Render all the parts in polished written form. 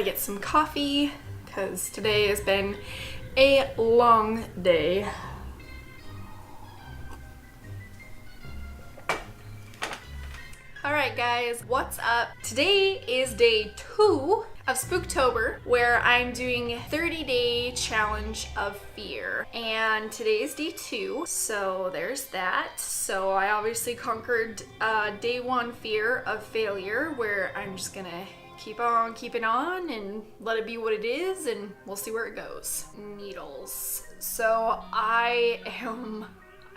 get some coffee because today has been a long day. Alright guys, what's up? Today is day 2 of Spooktober, where I'm doing 30-day challenge of fear. And today is day 2, so there's that. So I obviously conquered day 1 fear of failure, where I'm just gonna keep on keeping on and let it be what it is, and we'll see where it goes. Needles. So I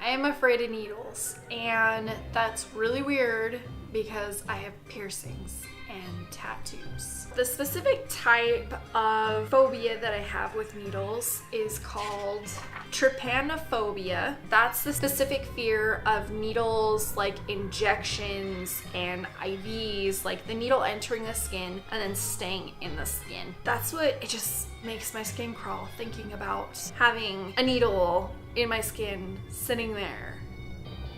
am afraid of needles, and that's really weird because I have piercings and tattoos. The specific type of phobia that I have with needles is called trypanophobia. That's the specific fear of needles, like injections and IVs, like the needle entering the skin and then staying in the skin. That's what, it just makes my skin crawl thinking about having a needle in my skin sitting there.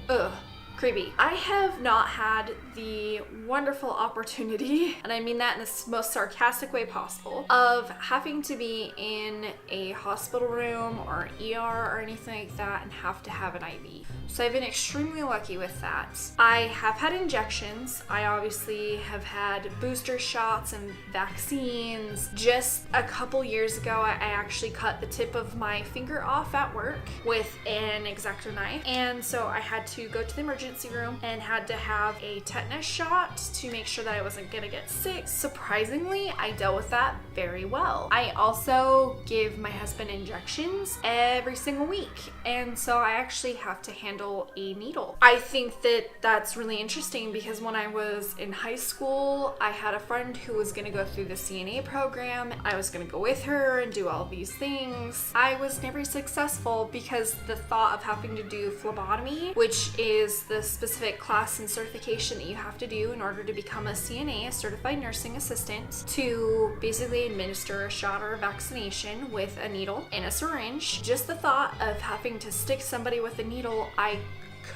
Ugh. Creepy. I have not had the wonderful opportunity, and I mean that in the most sarcastic way possible, of having to be in a hospital room or ER or anything like that and have to have an IV. So I've been extremely lucky with that. I have had injections. I obviously have had booster shots and vaccines. Just a couple years ago, I actually cut the tip of my finger off at work with an X-Acto knife, and so I had to go to the emergency room and had to have a tetanus shot to make sure that I wasn't gonna get sick. Surprisingly, I dealt with that very well. I also give my husband injections every single week, and so I actually have to handle a needle. I think that that's really interesting because when I was in high school, I had a friend who was gonna go through the CNA program. I was gonna go with her and do all these things. I was never successful because the thought of having to do phlebotomy, which is the specific class and certification that you have to do in order to become a CNA, a certified nursing assistant, to basically administer a shot or a vaccination with a needle and a syringe. Just the thought of having to stick somebody with a needle, I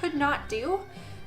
could not do.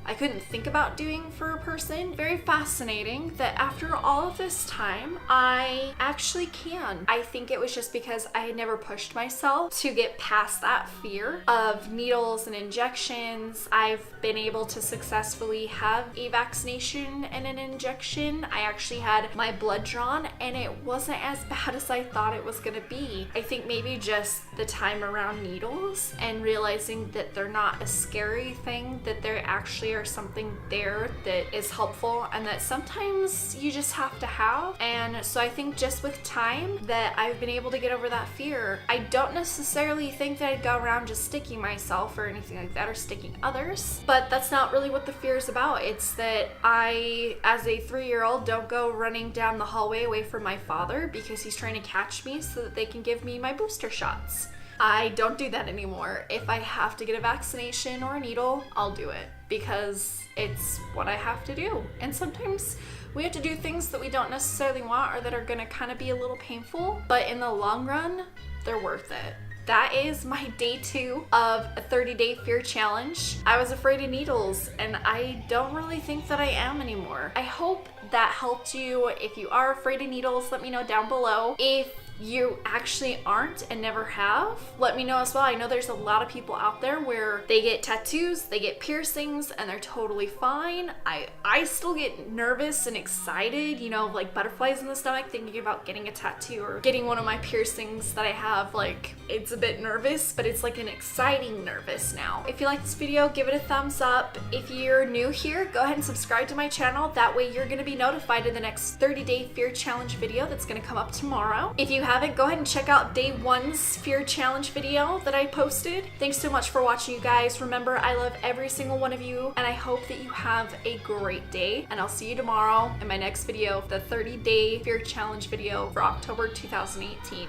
I couldn't think about doing for a person. Very fascinating that after all of this time, I actually can. I think it was just because I had never pushed myself to get past that fear of needles and injections. I've been able to successfully have a vaccination and an injection. I actually had my blood drawn, and it wasn't as bad as I thought it was gonna be. I think maybe just the time around needles and realizing that they're not a scary thing, that they're actually are something there that is helpful and that sometimes you just have to have. And so I think just with time that I've been able to get over that fear. I don't necessarily think that I'd go around just sticking myself or anything like that, or sticking others, but that's not really what the fear is about. It's that I, as a 3-year-old, don't go running down the hallway away from my father because he's trying to catch me so that they can give me my booster shots. I don't do that anymore. If I have to get a vaccination or a needle, I'll do it because it's what I have to do. And sometimes we have to do things that we don't necessarily want or that are gonna kind of be a little painful, but in the long run, they're worth it. That is my day 2 of a 30-day fear challenge. I was afraid of needles, and I don't really think that I am anymore. I hope that helped you. If you are afraid of needles, let me know down below. If you actually aren't and never have, let me know as well. I know there's a lot of people out there where they get tattoos, they get piercings, and they're totally fine. I still get nervous and excited, you know, like butterflies in the stomach, thinking about getting a tattoo or getting one of my piercings that I have. Like, it's a bit nervous, but it's like an exciting nervous now. If you like this video, give it a thumbs up. If you're new here, go ahead and subscribe to my channel. That way you're gonna be notified of the next 30-day fear challenge video that's gonna come up tomorrow. If you haven't, go ahead and check out day 1's fear challenge video that I posted. Thanks so much for watching, you guys. Remember, I love every single one of you, and I hope that you have a great day, and I'll see you tomorrow in my next video, the 30-day fear challenge video for October 2018.